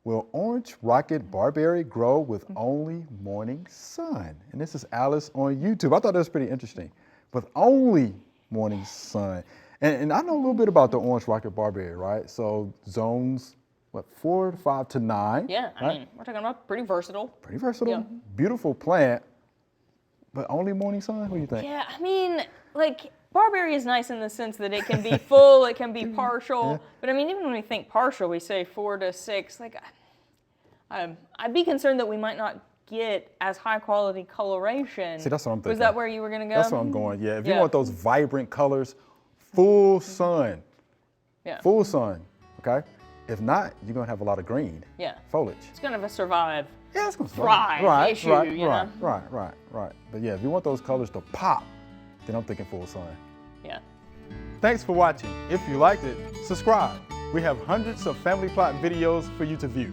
Will orange rocket barberry grow with only morning sun? And this is Alice on YouTube. I thought that was pretty interesting. With only morning sun. And I know a little bit about the orange rocket barberry, right? So zones, what, 4 to 5 to 9? Yeah, I right? mean, we're talking about pretty versatile. Pretty versatile, Yeah. beautiful plant, but only morning sun? What do you think? Yeah, I mean, like, barberry is nice in the sense that it can be full, it can be partial. Yeah. But I mean, even when we think partial, we say 4 to 6. Like, I'd be concerned that we might not get as high quality coloration. See, that's what I'm thinking. Was that where you were going to go? That's where I'm going, yeah. If you Yeah. want those vibrant colors, full sun. Yeah. Full sun, okay? If not, you're gonna have a lot of green Yeah. foliage. It's kind of a survive. Yeah, it's gonna Thrive issue, you know? Right. But yeah, if you want those colors to pop, then I'm thinking full sun. Yeah. Thanks for watching. If you liked it, subscribe. We have hundreds of family plot videos for you to view.